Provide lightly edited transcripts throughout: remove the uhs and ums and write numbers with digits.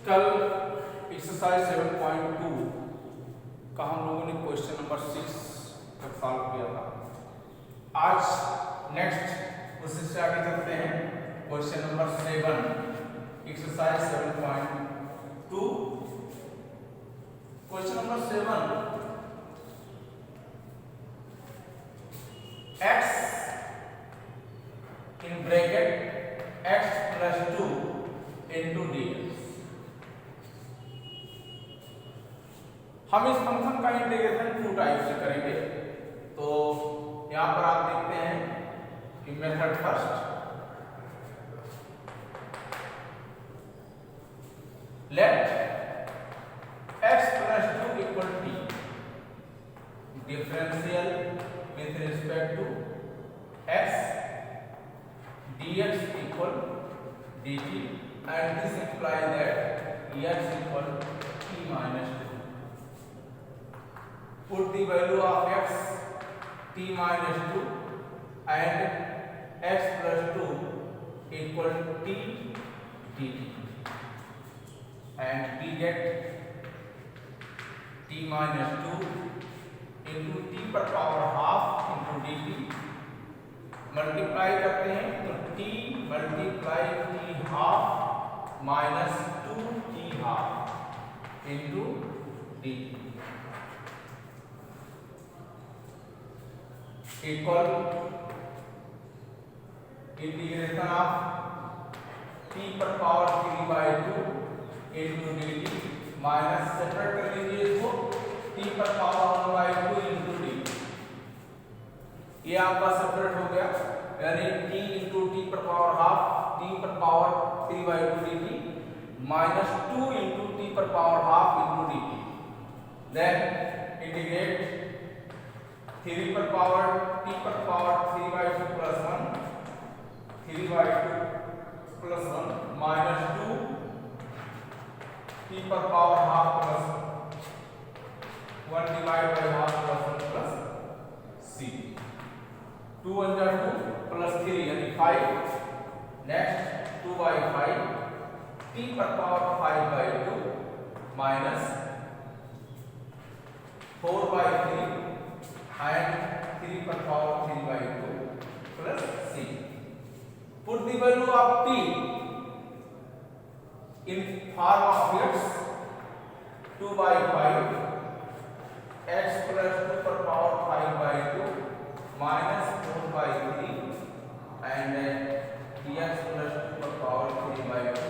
कल एक्सरसाइज 7.2 का हम लोगों ने क्वेश्चन नंबर 6 तक सॉल्व किया था। आज नेक्स्ट उससे से आगे चलते हैं। Question number 7 exercise 7.2। Question number 7, x in bracket x plus 2 into dx। हम इस फंक्शन का इंटीग्रेशन 2 टाइप से करेंगे। तो यहां पर आप देखते हैं कि method first, let x plus 2 equal t, differential with respect to x dx equal dt, and this implies that x equal t minus 2. Put the value of x t minus 2 and x plus 2 equal t dt, and we get t minus 2 into t पर power half into dt। Multiply करते हैं तो t multiply t half minus 2t half into dt equal integration of t पर power 3/2 into dt minus separate कर लीजिए इसको t पर power 1/2 into dt। ये आपका सेपरेट हो गया, यानी t into t पर पावर हाफ t पर power 3/2 dt minus 2 into t पर power half into dt। Then integrate 3 पर पावर t पर power 3/2 plus 1 3/2 plus 1 minus 2 t पर power half plus 1 divide by half plus 1 plus c। 2 1 जा 2 plus 3 यानी 5। Next 2/5 t पर power 5/2 minus 4/3 and 3 पर power 3/2 plus c। Put the value of t in form of x 2/5 x plus 2 पर power 5/2 minus 4/3 and dx plus 2 पर power 3/2।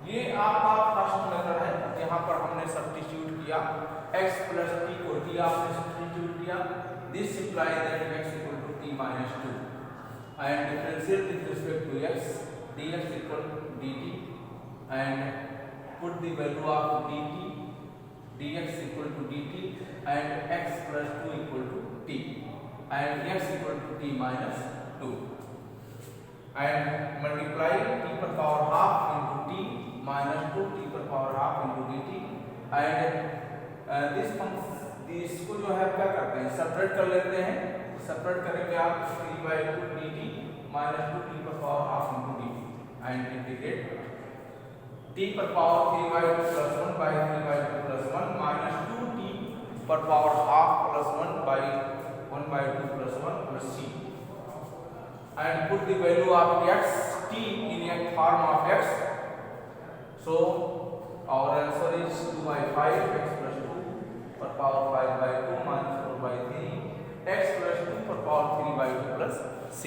ये आपका first method है। यहाँ पर हमने सब्स्टिट्यूट किया, x plus t को t आपने सब्स्टिट्यूट किया। This implies that x equal to t minus 2 and differentiate with respect to x dx equal dt and put the value of dt dx equal to dt and x plus 2 equal to t and x equal to t minus 2 and multiply t per power half into t minus 2 t per power half into dt and this function इसको जो है क्या करते हैं, separate कर लेते हैं। Separate करेंगे आप 3/2 dt minus 2 t per power half into dt and integrate t per power 3/2 plus 1 by 3/2 plus 1 minus 2t per power half plus 1 by 1/2 plus 1 plus c and put the value of x t in a form of x। So our answer is 2/5 x plus 2 per power 5/2 minus 4/3 x plus 2 per power 3/2 plus c।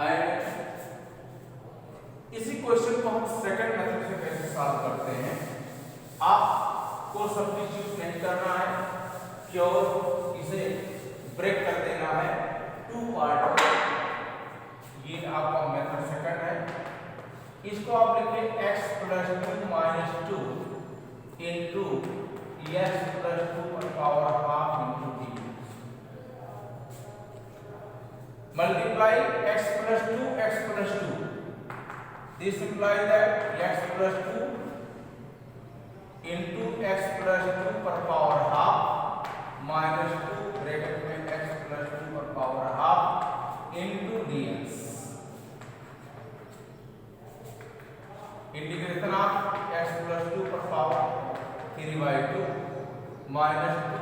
And इसी question को हम second method से कैसे solve करते हैं। आपको substitute नहीं करना है, केवल इसे ब्रेक कर देना है 2 पार्ट। ये आपका मेथड सेकंड है। इसको आप लिखिए x plus 2 minus 2 into x plus 2 पर power half into t। Multiply x plus 2 x plus 2। This implies that x plus 2 into x plus 2 per power half minus 2 bracket में x plus 2 per power half into dx। Integration of x plus 2 पर power 3/2 minus 2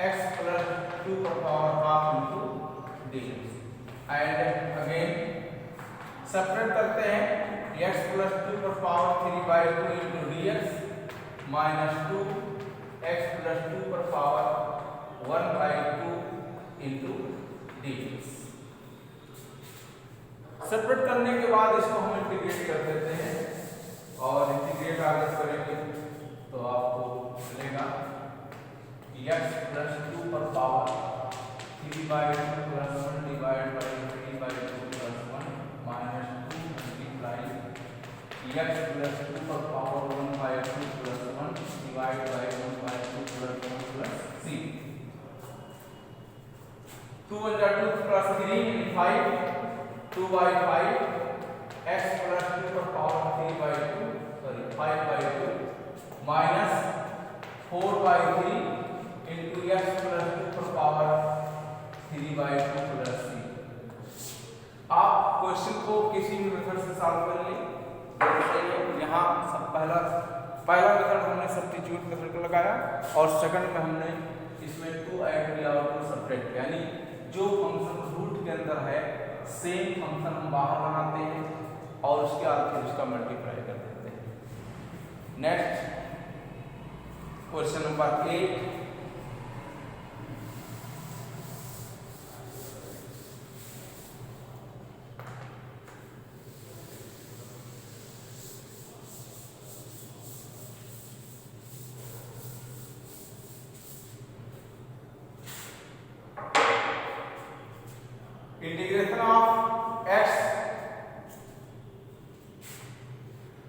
x plus 2 पर power half into dx and again separate करते हैं x plus 2 पर power 3/2 into dx minus 2 x plus 2 पर power 1/2 into dx। Separate करने के बाद इसको हम इंटीग्रेट कर देते हैं और इंटीग्रेट आगे करेंगे तो आपको मिलेगा x प्लस 2 पर power 3/2 plus 1 divide by 3/2 plus 1 minus 2 multiply x plus 2 पर power 1/2 plus 1 divide by 1/2 plus 1 plus c 2 1 2 plus 3 5 2/5 x plus 2 पर power 3/2 sorry 5/2 minus 4/3 into x plus 2 पर पावर 3/2 प्लस c। आप क्वेश्चन को किसी भी method से solve कर लें। यहाँ सब पहला मेथड हमने सब्स्टिट्यूट मेथड को लगाया और सेकंड में हमने इसमें 2 ऐड किया और 2 सब्ट्रैक्ट किया, यानी जो फंक्शन रूट के अंदर है सेम फंक्शन हम बाहर बनाते हैं और उसके बाद फिर उसका मल्टीप्लाई कर देते हैं। Next question number 8।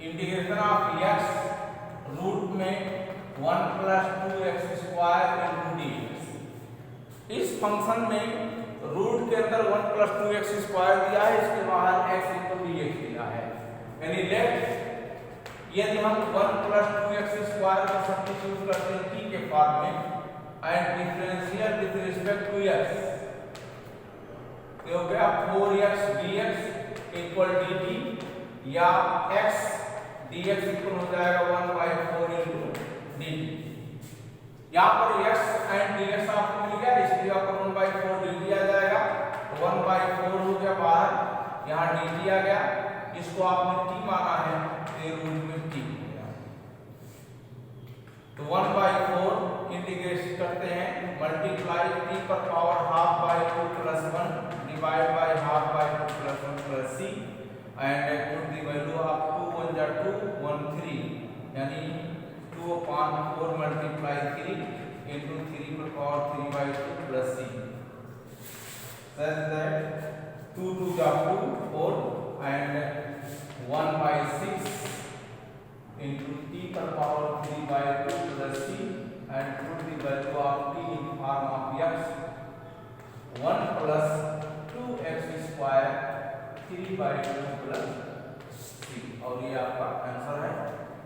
Integration of x root में 1 plus 2x square into dx। इस फंक्शन में रूट के अंदर 1 प्लस 2x स्क्वायर दिया है, इसके बाहर x इंटू dx दिया है, यानी लेट यदि हम 1 प्लस 2x स्क्वायर को सब्स्टिट्यूट करते हैं t के फॉर्म में and differential with respect to x हो गया 4x dx इक्वल dt या x dx इक्वल हो जाएगा 1/4 इंटू dt। यहाँ पर x एंड dx आपको मिल गया, इसलिए आपको 1/4 dt आ जाएगा, 1/4 हो गया बाहर, यहाँ dt आ गया, इसको आपने t माना है तो रूट में t हो गया। तो 1/4 इंटीग्रेट करते हैं मल्टीप्लाई t पर power half by 2 plus 1 divide by half by 2 plus 1 plus c and put the value of 2 1 जा 2 1 3 यानी 2 upon 4 मल्टीप्लाई 3 into 3 पर power 3/2 plus c such that 2 2 जा 2 4 and 1/6 into t पर power 3/2 plus c and put the value of t in form of x 1 plus 2x square 3/2 plus c और ये आपका answer है।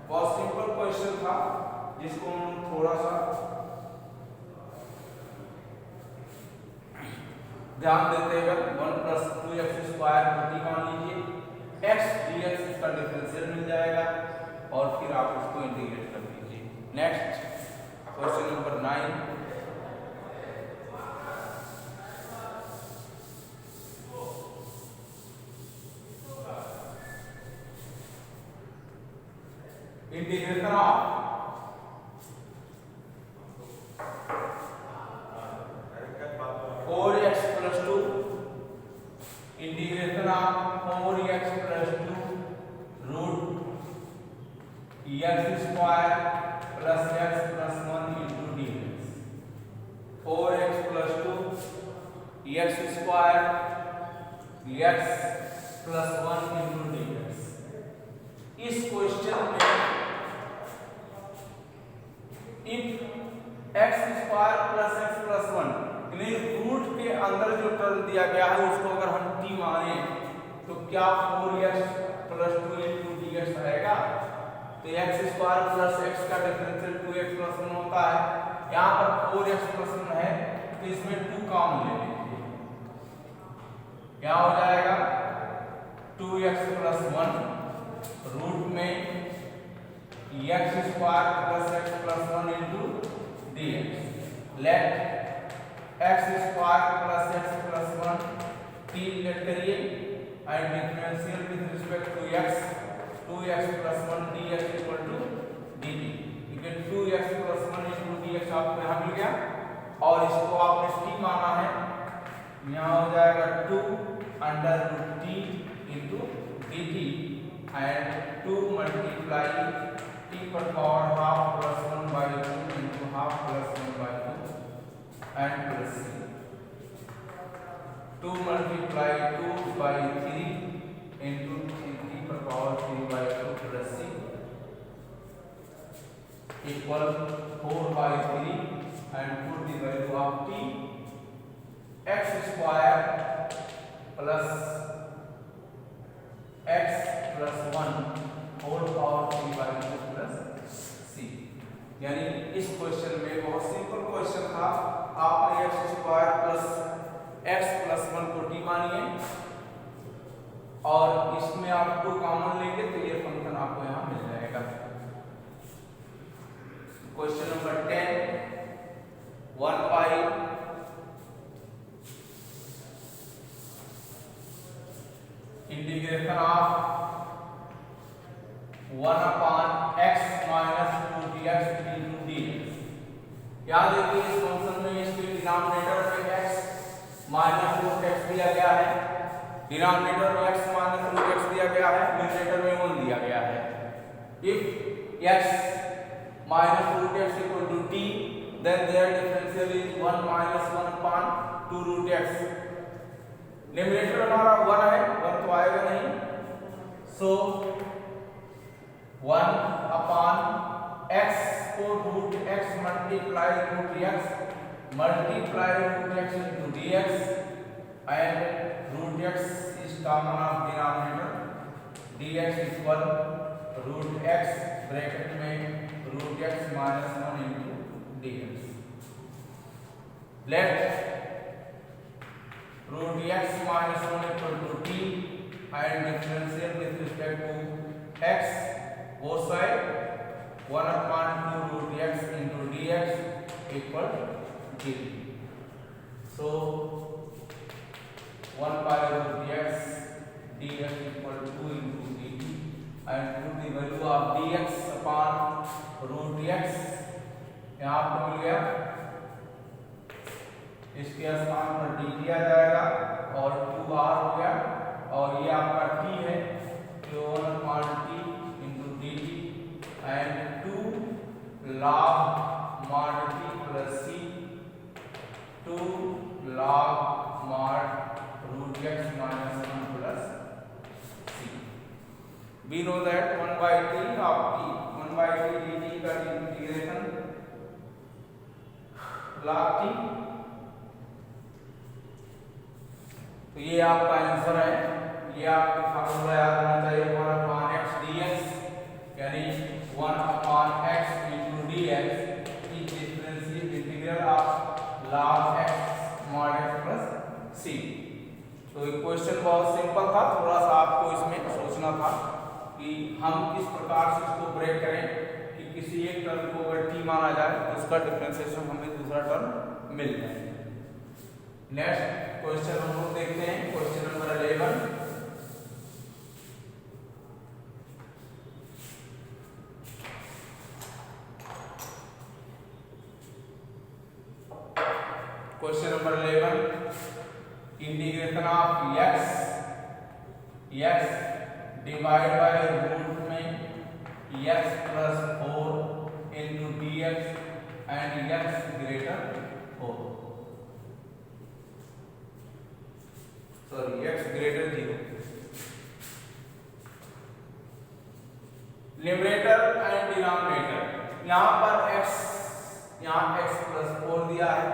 बहुत सिंपल क्वेश्चन था जिसको हम थोड़ा सा ध्यान देते हुए 1 प्लस 2x स्क्वायर t मान लीजिए, x dx इसका डिफरेंशियल मिल जाएगा और फिर आप उसको इंटीग्रेट कर दीजिए। Next question number 9। Integration of और x plus 2 integration of 4x plus 2 root x square plus x plus 1 into dx 4x plus 2 x square x plus 1 into dx। इस क्वेश्चन में if x square plus x plus 1 यानी root के अंदर जो term दिया गया है उसको अगर हम t माने तो क्या 4x प्लस 2 इंटू dx आएगा। तो x स्क्वायर प्लस x का डिफरेंशियल 2x प्लस 1 होता है, यहाँ पर 4x प्लस 1 है तो इसमें 2 कॉमन ले लीजिए, क्या हो जाएगा 2x प्लस 1 रूट में x square plus x plus 1 into d x. Let x square plus x plus 1 t let करिए and differential with respect to x 2x plus 1 dx equal to dt। ठीक है, 2x plus 1 into dx आपको यहाँ मिल गया और इसको आपने t माना है, यहाँ हो जाएगा 2 under root t into d t and 2 multiply t पर power half plus 1 by 2 into half plus 1 by 2 and plus 2 multiply 2 by 3 into t पर power 3 by 2 plus c equal 4 by 3 and put the value of t x square plus x plus 1 whole power 3 by 2 plus c. यानी इस question में बहुत simple question था, आपने x square plus x plus 1 को T मानिए और इसमें आप 2 कॉमन लेंगे तो ये फंक्शन आपको यहाँ मिल जाएगा। Question number 10 1 by integration of 1 upon x minus 2 dx into dx। याद रखिए इस फंक्शन में इसके डिनोमिनेटर में x माइनस रूट x दिया गया है, डिनोमिनेटर में x माइनस रूट x दिया गया है, न्यूमरेटर में 1 दिया गया है। If x minus root x equal to t then their differential is 1 minus 1 upon 2 root x। Numerator हमारा 1 है, 1 तो आएगा नहीं, सो 1 अपॉन x को root x multiply root x multiply root x into dx and root x is common of denominator dx equal root x bracket में root x minus 1 into dx। Let root x minus 1 equal to t and differential with respect to x both side 1 upon 2 root x into dx equal dt। So 1 by root x dx equal to 2 into dt and put the value of dx upon root x यहाँ आपको मिल गया, इसके स्थान पर D दिया जाएगा और 2r हो गया और ये आपका t है जो 1 upon t into d t and 2 log mod t plus c 2 log mod root x minus 1 plus c। We know that 1 by t of t 1 by t dt का इंटीग्रेशन log t, तो ये आपका answer है। ये आपको formula याद होना चाहिए 1 अपॉन x dx यानी 1 upon x into dx is differential integral of log x mod x plus c। तो ये क्वेश्चन बहुत सिंपल था, थोड़ा सा आपको इसमें सोचना था कि हम किस प्रकार से इसको ब्रेक करें कि किसी एक टर्म को अगर t माना जाए तो उसका डिफरेंशिएशन हमें दूसरा टर्म मिल जाए। नेक्स्ट क्वेश्चन हम लोग देखते हैं, question number 11 question number 11 integration of x divide by root में x plus 4 into dx and x greater 4, sorry x greater 0। Numerator and denominator, यहाँ पर यहाँ x प्लस 4 दिया है।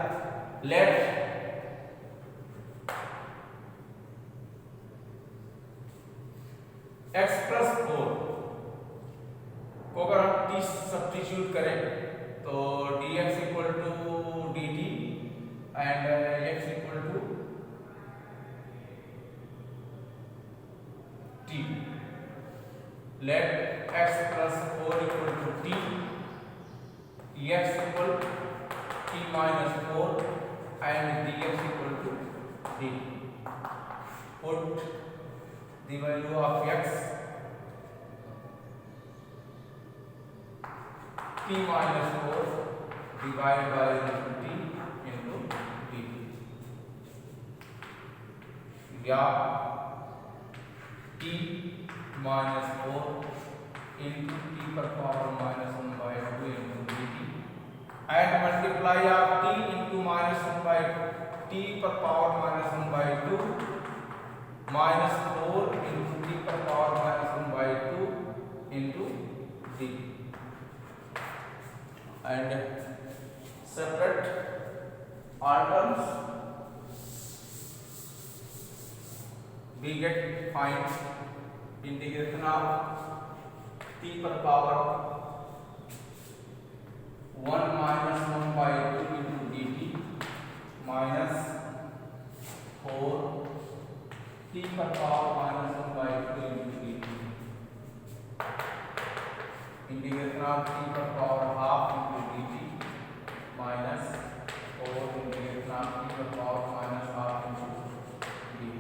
लेट x प्लस 4 को अगर हम t सब्स्टिट्यूट करें तो dx equal to dt and x equal to t। let x plus 4 equal to t, x equal t minus 4 and dx equal to d. Put the value of x t minus 4 divided by t into d, या t minus 4 into t per power minus 1 by 2 into dt and multiply of t into minus 1 by t per power minus 1 by 2 minus 4 into t per power minus 1 by 2 into d and separate all terms. We get find integration of t per power 1 minus 1 by 2 into dt minus 4 t per power minus 1 by 2 into dt. Integration of t per power half into dt minus 4 integration of t per power minus half into dt.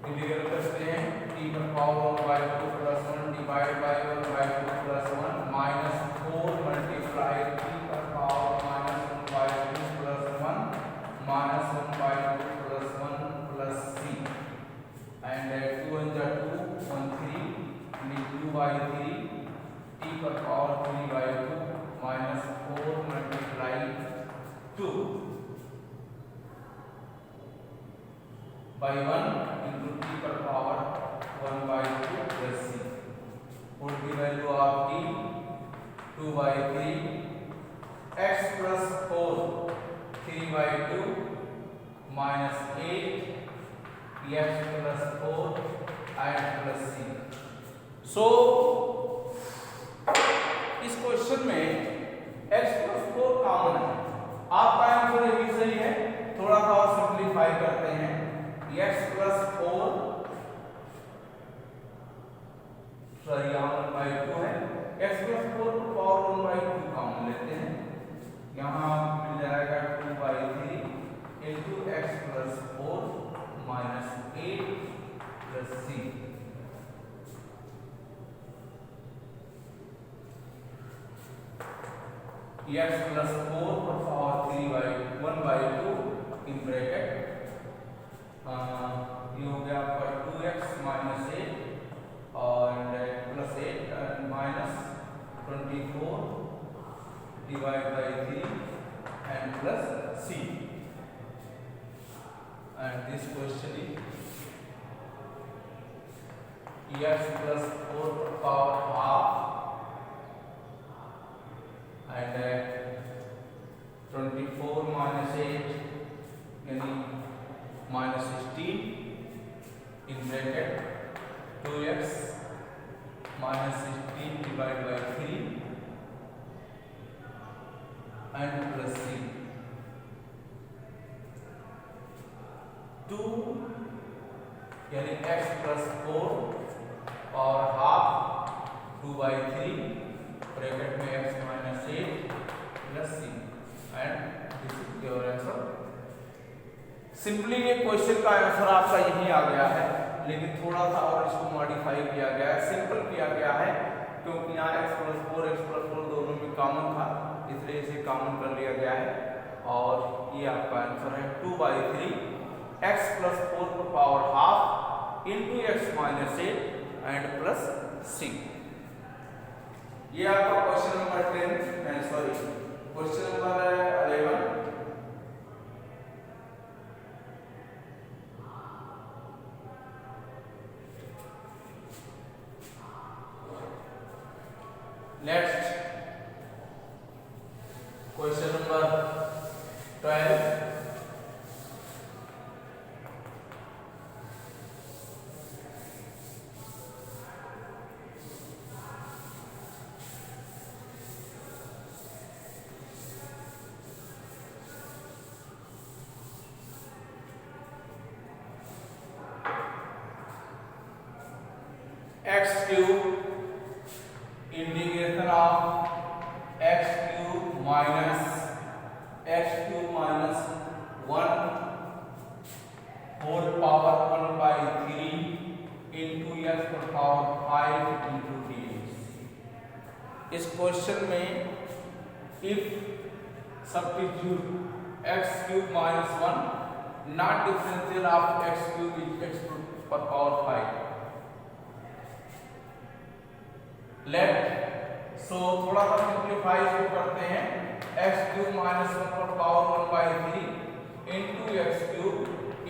Integral करते हैं t पर power 1 by 2 plus 1 divided by 1 by 2 plus 1 minus 4 multiply t पर power minus 1 by 2 plus 1 minus 1 by 2 plus 1 plus c and 2 and 2 1 3 into 2 by 3 t पर power 3 by 2 minus 4 multiply 2 by 1 into t per power 1 by 2 plus c. Put the value of t 2 by 3 x plus 4 3 by 2 minus 8 x plus 4 and plus c. So इस question में x plus 4 common है. आपका answer ये भी सही है. थोड़ा सा और सिंप्लीफाई करते हैं. x plus 4 सॉरी यहाँ 1 by 2 है. x plus 4 को पावर 1 by 2 कॉमन लेते हैं. यहाँ मिल जाएगा 2 by 3 into x plus 4 minus 8 plus c. x plus 4 पर power 3 by 1 by 2 in bracket ये हो गया आपका 2x minus 8 और plus 8 and minus 24 divided by 3 and plus c and this question is x plus 4 power half and 24 minus 8 यानी minus 16 in bracket 2x minus 16 divided by 3 and plus c. 2 यानी x plus 4 और half 2 by 3 bracket में x minus 8 plus c and this is your answer. Simply ये question का answer आपका यही आ गया है, लेकिन थोड़ा सा और इसको मॉडिफाई किया गया है, सिंपल किया गया है क्योंकि यहाँ x plus 4 दोनों में कॉमन था, इसलिए इसे कॉमन कर लिया गया है और ये आपका आंसर है 2 by 3 x plus 4 पर power half into x minus 8 and plus c. ये आपका question number 10 sorry question number 11. Next question number 12. X cube integration of x cube minus 1 whole power 1/3 into x पर power 5 into dx। इस question में if substitute x cube minus 1 not differential of x cube x पर power 5 let so थोड़ा सा simplify इसको करते हैं x cube minus 1 पर power 1/3 into x cube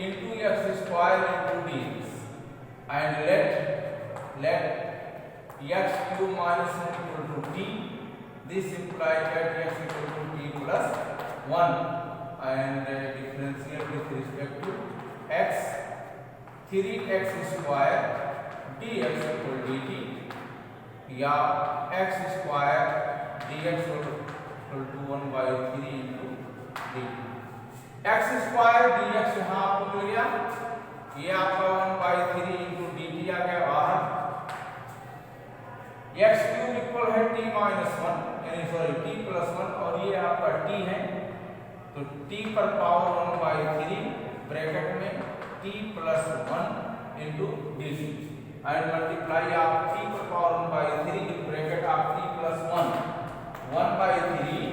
into x square into dx and let x cube minus 1 equal to t. This implies that x equal to t plus 1 and differentiate with respect to x 3x square dx equal dt या x square dx equal to 1/3 into dt। x square dx यहाँ आपको मिल गया, ये आपका 1/3 into dt आ गया बाहर। x cube equal है t minus 1 यानी सॉरी t प्लस 1 और ये आपका t है तो t पर पावर 1/3 ब्रैकेट में t plus 1 into dt and multiply आप t पर पावर 1/3 इन ब्रैकेट आप t प्लस 1/3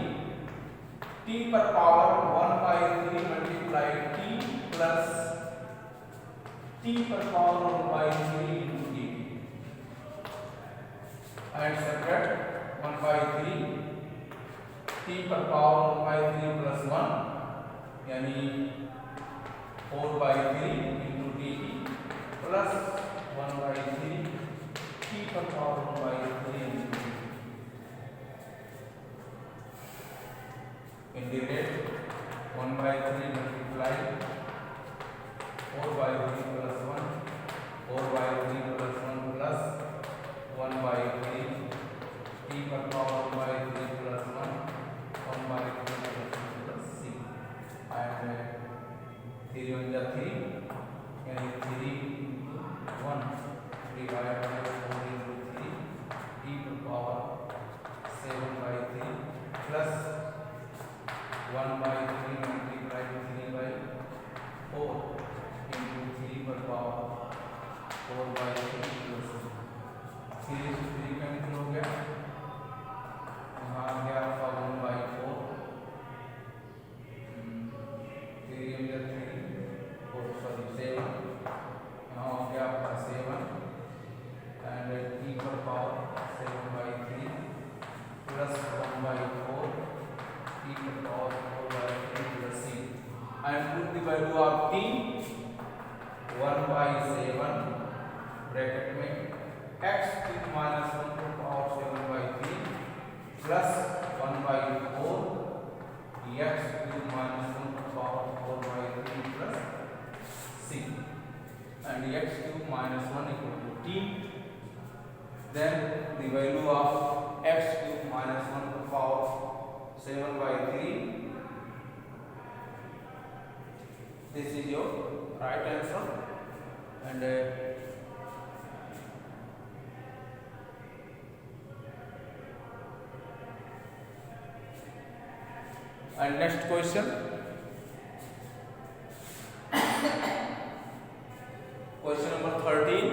t पर power 1/3 multiply t plus t पर power 1/3 into dt and separate 1/3 t पर पावर 1/3 plus 1 यानी 4/3 into dt plus 1/3 t पर power 1/3 into dt integrate 1/3 multiply 4/3 plus 1 4/3 plus 1 plus 1/3 t पर power 1/3 plus 1 1/3 plus 6 and 3 on the 3 यानी 3 into 1 divided by 4 into 3 t पर power 7/3 plus 1/3 multiplied 3/4 into 3 पर power 4/3 plus 3 से 3 cancel हो गया, यहाँ आ गया आपका 1/4 3 into 3 सॉरी 7 यहाँ हो गया आपका 7 एंड t पर पावर 7/3 प्लस 1/4 t पर power 4/3 plus 6 and put the value of t 1/7 bracket में x cube minus 1 to power 7/3 plus 1/4 x cube minus 1 to power 4/3 plus 6 and x cube minus 1 equal to t. Then the value of x cube minus 1 to power 7/3. This is your right answer and next question question number 13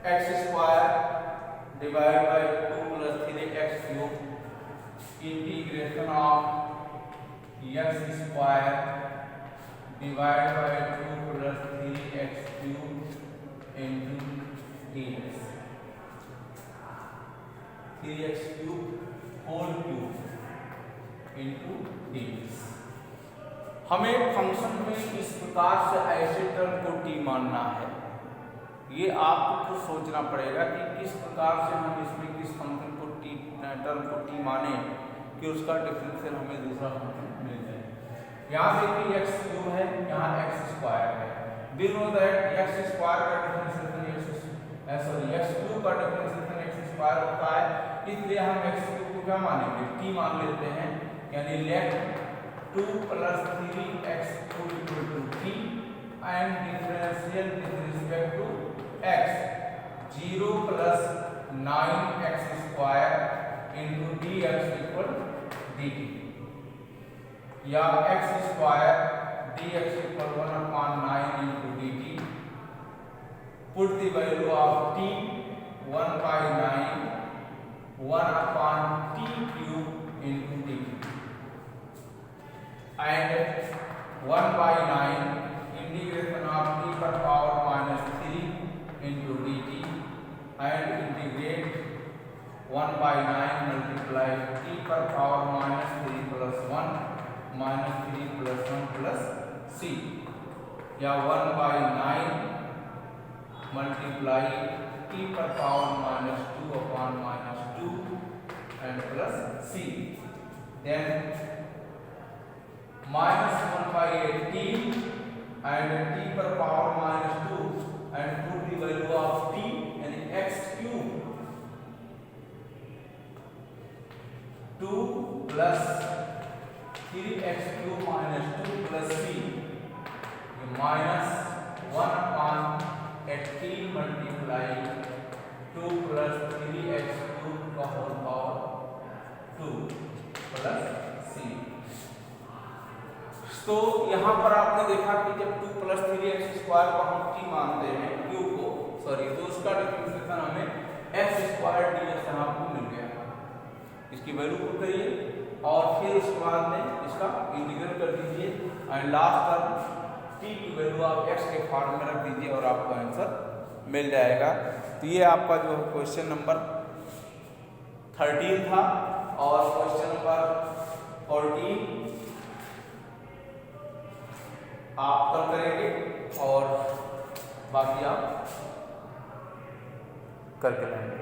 x square divided by 2 plus 3x cube integration of x square divided by 2 plus 3x cube into dx 3x cube whole cube into dx। हमें function में इस प्रकार से ऐसे term को t मानना है, ये आपको खुद सोचना पड़ेगा कि किस प्रकार से हम इसमें किस फंक्शन को टर्म को t माने कि उसका डिफरेंशियल हमें दूसरा फंक्शन मिल जाए। यहाँ देखिए x क्यूब है, यहाँ x स्क्वायर है। We know that x square का डिफरेंशिएशन x क्यूब का डिफरेंशिएशन x स्क्वायर होता है, इसलिए हम x क्यूब को क्या मानेंगे, t मान लेते हैं। यानी let 2 + 3x = t and differential with respect to x 0 + 9x square into dx equal dt, या x square dx equal 1/9 into dt. Put the value of t 1/9 1/t cube into dt and 1/9 integration of t per power -3 into dt and integrate 1/9 multiply t per power -3 plus 1 -3 plus 1 plus c, या 1/9 multiply t per power -2 upon -2 and plus c, then -1/18 and t per power -2 and put the value of t and x cube 2 plus 3x cube -2 plus c, minus 1/18 multiply 2 plus 3x cube का whole power 2 plus c। तो यहाँ पर आपने देखा कि जब 2 + 3x square को हम t मानते हैं, क्यूब को सॉरी, तो उसका डिफरेंशिएशन हमें x स्क्वायर dx यहाँ आपको मिल गया। इसकी वैल्यू पुट करिए और फिर उसके बाद में इसका इंटीग्रल कर दीजिए एंड लास्ट टर्म t की वैल्यू आप x के फॉर्म में रख दीजिए और आपको आंसर मिल जाएगा। तो ये आपका जो क्वेश्चन नंबर 13 था और क्वेश्चन नंबर 14 आप कल करेंगे और बाकी आप करके लाएंगे।